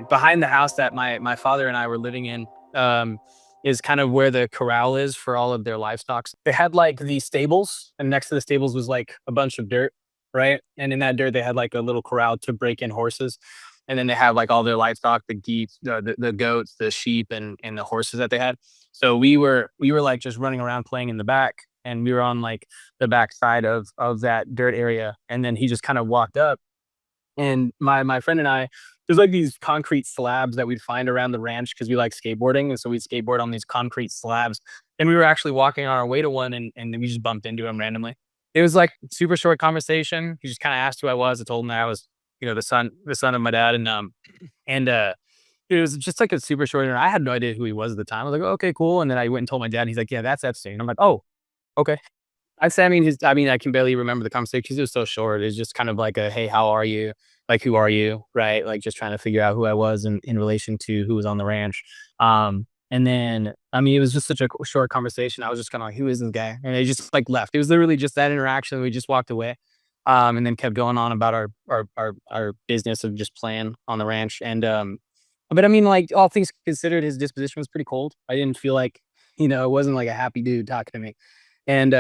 Behind the house that my father and I were living in, um, is kind of where the corral is for all of their livestock. They had like these stables, and next to the stables was like a bunch of dirt, right? And in that dirt, they had like a little corral to break in horses. And then they have like all their livestock, the geese, the goats, the sheep, and the horses that they had. So we were like just running around playing in the back, and we were on like the back side of that dirt area. And then he just kind of walked up, and my friend and I, there's like these concrete slabs that we'd find around the ranch because we like skateboarding, and so we'd skateboard on these concrete slabs. And we were actually walking on our way to one, and we just bumped into him randomly. It was like super short conversation. He just kind of asked who I was. I told him that I was, the son of my dad, and it was just like a super short. I had no idea who he was at the time. I was like, "Oh, okay, cool." And then I went and told my dad. And he's like, "Yeah, that's Epstein." I'm like, "Oh, okay." I mean, I can barely remember the conversation because it was so short. It's just kind of like a, "Hey, how are you? Like, who are you?" Right? Like, just trying to figure out who I was in relation to who was on the ranch. And then, I mean, it was just such a short conversation. I was just kind of like, "Who is this guy?" And they just like left. It was literally just that interaction. We just walked away, and then kept going on about our business of just playing on the ranch. But I mean, like all things considered, his disposition was pretty cold. I didn't feel like, it wasn't like a happy dude talking to me. And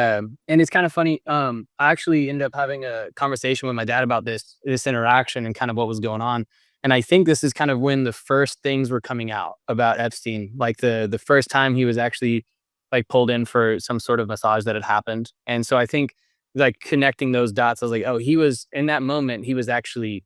it's kind of funny. I actually ended up having a conversation with my dad about this interaction and kind of what was going on. And I think this is kind of when the first things were coming out about Epstein, like the first time he was actually like pulled in for some sort of massage that had happened. And so I think like connecting those dots, I was like, oh, he was in that moment, he was actually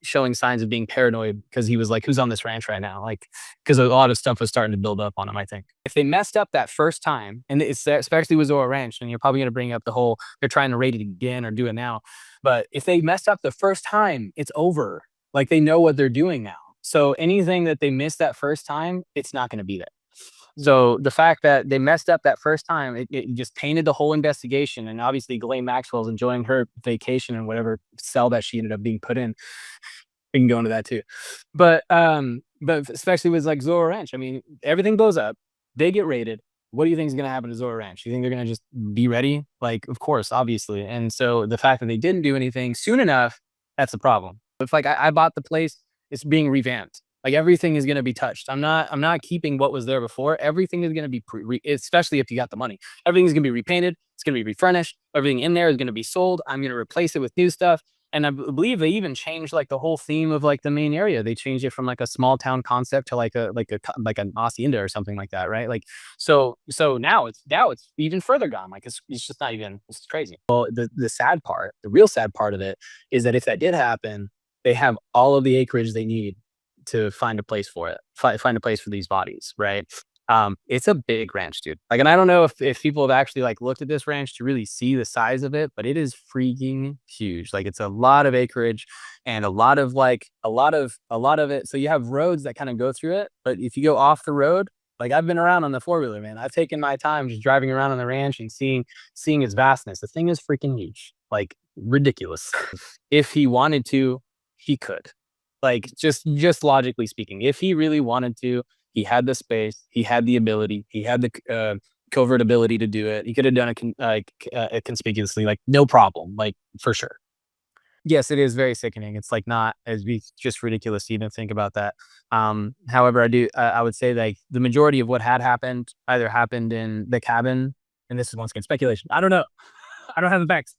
showing signs of being paranoid because he was like, who's on this ranch right now? Like, because a lot of stuff was starting to build up on him, I think. If they messed up that first time, and it's especially with Zorro Ranch, and you're probably going to bring up the whole, they're trying to rate it again or do it now. But if they messed up the first time, it's over. Like they know what they're doing now. So anything that they missed that first time, it's not going to be there. So the fact that they messed up that first time, it just tainted the whole investigation. And obviously, Ghislaine Maxwell's enjoying her vacation and whatever cell that she ended up being put in. We can go into that too. But especially with like Zorro Ranch, I mean, everything blows up, they get raided. What do you think is gonna happen to Zorro Ranch? You think they're gonna just be ready? Like, of course, obviously. And so the fact that they didn't do anything soon enough, that's the problem. If like I bought the place, it's being revamped. Like everything is gonna be touched. I'm not keeping what was there before. Everything is gonna be especially if you got the money. Everything's gonna be repainted. It's gonna be refurnished. Everything in there is gonna be sold. I'm gonna replace it with new stuff. And I believe they even changed like the whole theme of like the main area. They changed it from like a small town concept to like an hacienda or something like that, right? Like so now it's even further gone. Like it's just not even, it's crazy. Well, the sad part, the real sad part of it is that if that did happen, they have all of the acreage they need to find a place for it, find a place for these bodies, right? It's a big ranch, dude. Like, and I don't know if people have actually like looked at this ranch to really see the size of it, but it is freaking huge. Like, it's a lot of acreage and a lot of it. So you have roads that kind of go through it, but if you go off the road, like I've been around on the four wheeler, man. I've taken my time just driving around on the ranch and seeing its vastness. The thing is freaking huge, like ridiculous. If he wanted to, he could. Like just logically speaking, if he really wanted to, he had the space, he had the ability, he had the covert ability to do it. He could have done it conspicuously, like no problem, like for sure. Yes, it is very sickening. It's like not as be just ridiculous to even think about that. However, I would say like the majority of what had happened either happened in the cabin, and this is once again speculation. I don't know. I don't have the facts.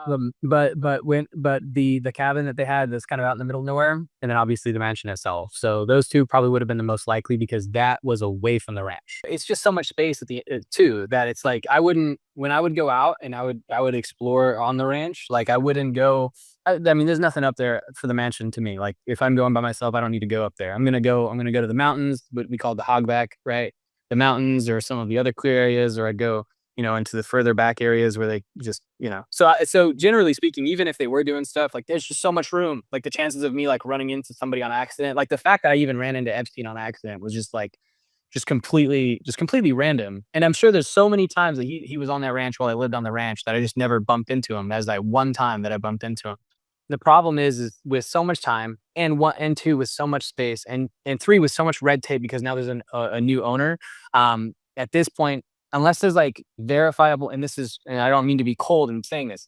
But the cabin that they had that's kind of out in the middle of nowhere, and then obviously the mansion itself. So those two probably would have been the most likely because that was away from the ranch. It's just so much space at the too that it's like I wouldn't, when I would go out and I would explore on the ranch. Like I wouldn't go. I mean, there's nothing up there for the mansion to me. Like if I'm going by myself, I don't need to go up there. I'm gonna go to the mountains, what we call the hogback, right? The mountains or some of the other clear areas, or I'd go, into the further back areas where they just, so generally speaking, even if they were doing stuff, like there's just so much room, like the chances of me like running into somebody on accident, like the fact that I even ran into Epstein on accident was just like, just completely random. And I'm sure there's so many times that he was on that ranch while I lived on the ranch that I just never bumped into him as that one time that I bumped into him. The problem is with so much time and one and two with so much space and three with so much red tape because now there's a new owner. At this point, unless there's like verifiable, and this is, and I don't mean to be cold in saying this,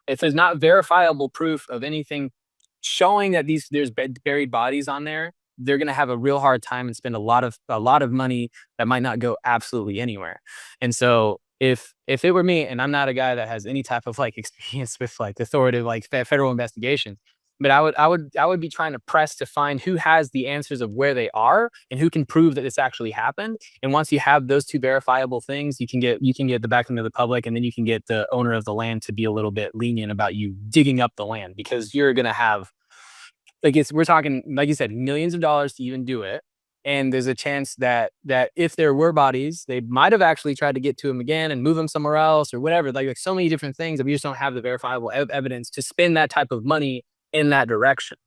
if there's not verifiable proof of anything showing that there's buried bodies on there, they're going to have a real hard time and spend a lot of money that might not go absolutely anywhere. And so if it were me, and I'm not a guy that has any type of like experience with like authoritative like federal investigation, but I would be trying to press to find who has the answers of where they are and who can prove that this actually happened. And once you have those two verifiable things, you can get the backing of the public, and then you can get the owner of the land to be a little bit lenient about you digging up the land, because you're gonna have, like, we're talking, like you said, millions of dollars to even do it. And there's a chance that if there were bodies, they might have actually tried to get to him again and move him somewhere else or whatever. Like so many different things that we just don't have the verifiable evidence to spend that type of money in that direction.